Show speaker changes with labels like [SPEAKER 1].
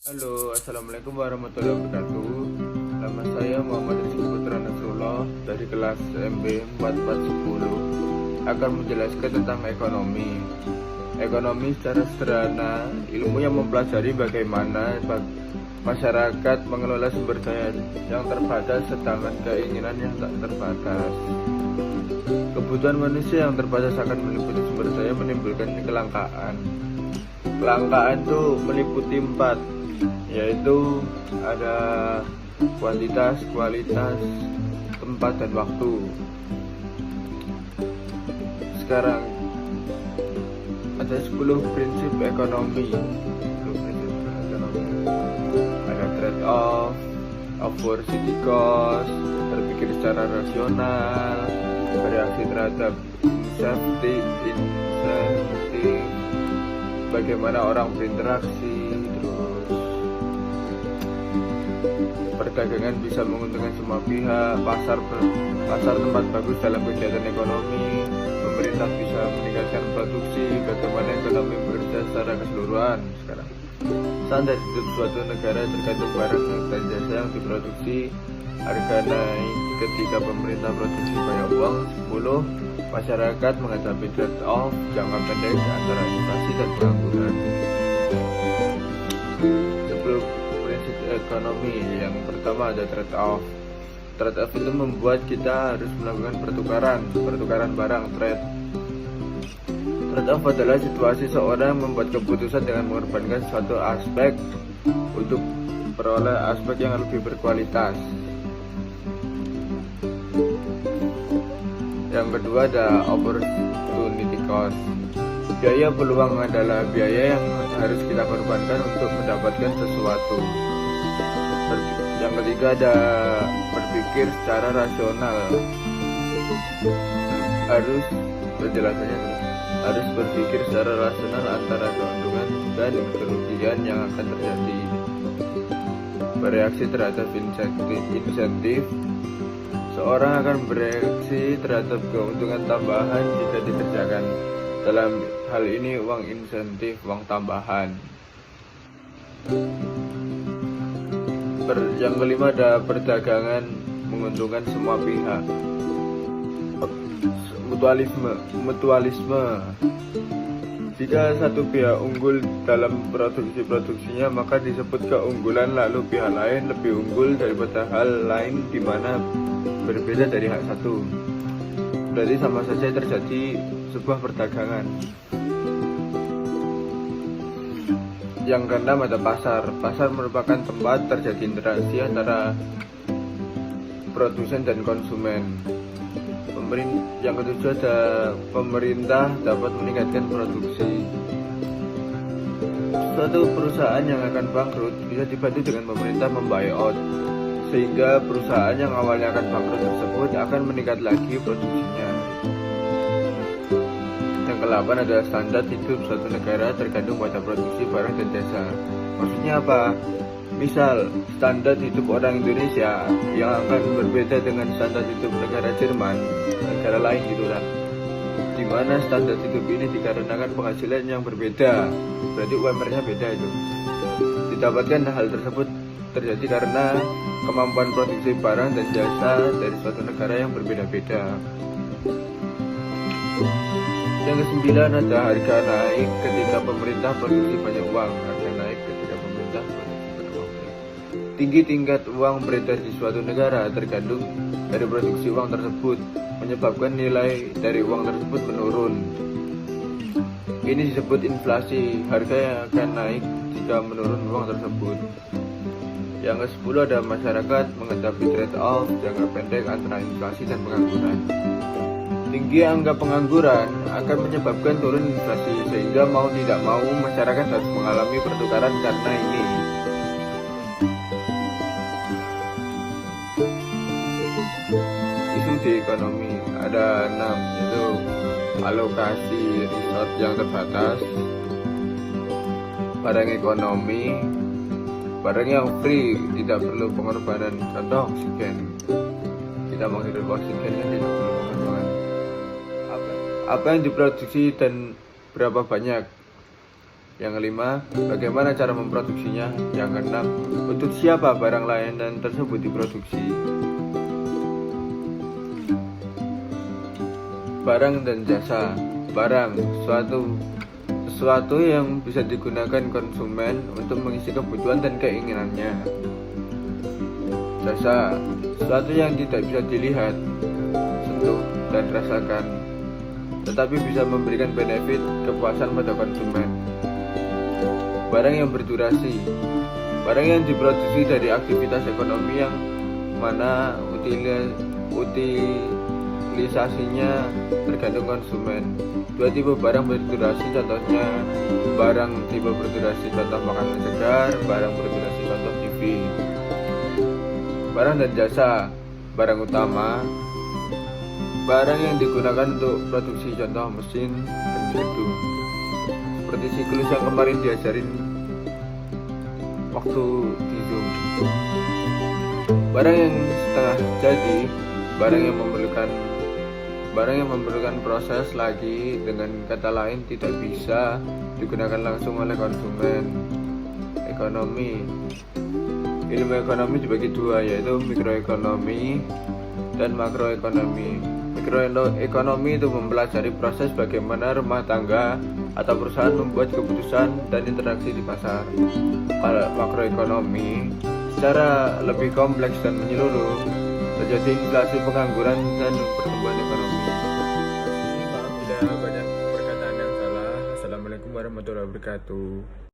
[SPEAKER 1] Halo, Assalamualaikum warahmatullahi wabarakatuh. Nama saya Muhammad Rizky Putra Nasrullah dari kelas MB 4410 akan menjelaskan tentang ekonomi. Ekonomi secara sederhana, ilmu yang mempelajari bagaimana masyarakat mengelola sumber daya yang terbatas sedangkan keinginan yang tak terbatas. Kebutuhan manusia yang terbatas akan meliputi sumber daya menimbulkan kelangkaan. Kelangkaan itu meliputi 4, yaitu ada kuantitas, kualitas, tempat, dan waktu. Sekarang ada 10 prinsip ekonomi. Ada trade off, opportunity cost, berpikir secara rasional, bereaksi terhadap insentif, bagaimana orang berinteraksi, terus perdagangan bisa menguntungkan semua pihak, pasar tempat bagus dalam kegiatan ekonomi, pemerintah bisa meningkatkan produksi, bagaimana ekonomi bekerja secara keseluruhan. Sekarang standar hidup suatu negara tergantung barang dan jasa yang diproduksi, harga naik ketika pemerintah produksi banyak uang. 10. Masyarakat menghadapi trade-off jangka pendek antara inflasi dan pengangguran. Sebelum prinsip ekonomi, yang pertama ada trade-off. Trade-off itu membuat kita harus melakukan pertukaran barang. Trade-off adalah situasi seorang membuat keputusan dengan mengorbankan suatu aspek untuk peroleh aspek yang lebih berkualitas. Yang kedua ada opportunity cost. Biaya peluang adalah biaya yang harus kita korbankan untuk mendapatkan sesuatu. Yang ketiga ada berpikir secara rasional. Harus berpikir secara rasional antara keuntungan dan kerugian yang akan terjadi. Bereaksi terhadap insentif. Seorang akan bereaksi terhadap keuntungan tambahan jika dikerjakan. Dalam hal ini uang insentif, uang tambahan. Yang kelima ada perdagangan menguntungkan semua pihak. Mutualisme. Jika satu pihak unggul dalam produksinya, maka disebut keunggulan, lalu pihak lain lebih unggul daripada hal lain di mana berbeda dari hak satu. Berarti sama saja terjadi sebuah perdagangan. Yang keenam ada pasar. Pasar merupakan tempat terjadi interaksi antara produsen dan konsumen. Yang ketujuh ada pemerintah dapat meningkatkan produksi. Suatu perusahaan yang akan bangkrut bisa dibantu dengan pemerintah membuyout, sehingga perusahaan yang awalnya akan bangkrut tersebut akan meningkat lagi produksinya. Yang ke-8 adalah standar hidup suatu negara tergantung pada produksi barang dan jasa. Maksudnya apa? Misal, standar hidup orang Indonesia yang akan berbeda dengan standar hidup negara Jerman, negara lain gitu kan. Di mana standar hidup ini dikarenakan penghasilan yang berbeda, berarti UMR-nya beda itu. Didapatkan hal tersebut terjadi karena kemampuan produksi barang dan jasa dari suatu negara yang berbeda-beda. Yang ke-9 ada harga naik ketika pemerintah produksi banyak uang. Harga naik ketika pemerintah produksi banyak uang. Tinggi tingkat uang beredar di suatu negara tergantung dari produksi uang tersebut, menyebabkan nilai dari uang tersebut menurun. Ini disebut inflasi. Harga yang akan naik jika menurun uang tersebut. Yang ke-10 ada masyarakat menghadapi trade-off jangka pendek antara inflasi dan pengangguran. Tinggi angka pengangguran akan menyebabkan turun inflasi, sehingga mau tidak mau masyarakat harus mengalami pertukaran karena ini. Isu di ekonomi ada 6, yaitu alokasi resource yang terbatas, barang ekonomi, barang yang free, tidak perlu pengorbanan. Contoh oksigen. Kita menghirup oksigen kan tidak perlu pengorbanan. Apa yang diproduksi dan berapa banyak. Yang kelima, bagaimana cara memproduksinya. Yang keenam, untuk siapa barang layanan tersebut diproduksi. Barang dan jasa. Barang, sesuatu yang bisa digunakan konsumen untuk mengisi kebutuhan dan keinginannya. Jasa, sesuatu yang tidak bisa dilihat, sentuh, dan rasakan, tetapi bisa memberikan benefit kepuasan pada konsumen. Barang yang berdurasi, barang yang diproduksi dari aktivitas ekonomi yang mana utilisasinya tergantung konsumen. Dua tipe barang berdurasi, contohnya barang tipe berdurasi contoh makanan segar, barang berdurasi contoh TV. Barang dan jasa. Barang utama, barang yang digunakan untuk produksi, contoh mesin dan gedung. Seperti siklus yang kemarin diajarin waktu di Zoom. Barang yang setengah jadi, barang yang memerlukan proses lagi, dengan kata lain tidak bisa digunakan langsung oleh konsumen. Ekonomi. Ilmu ekonomi dibagi dua, yaitu mikroekonomi dan makroekonomi. Mikroekonomi itu mempelajari proses bagaimana rumah tangga atau perusahaan membuat keputusan dan interaksi di pasar. Kalau makroekonomi secara lebih kompleks dan menyeluruh, terjadi inflasi, pengangguran, dan pertumbuhan ekonomi. Maaf bila banyak perkataan yang salah. Assalamualaikum warahmatullahi wabarakatuh.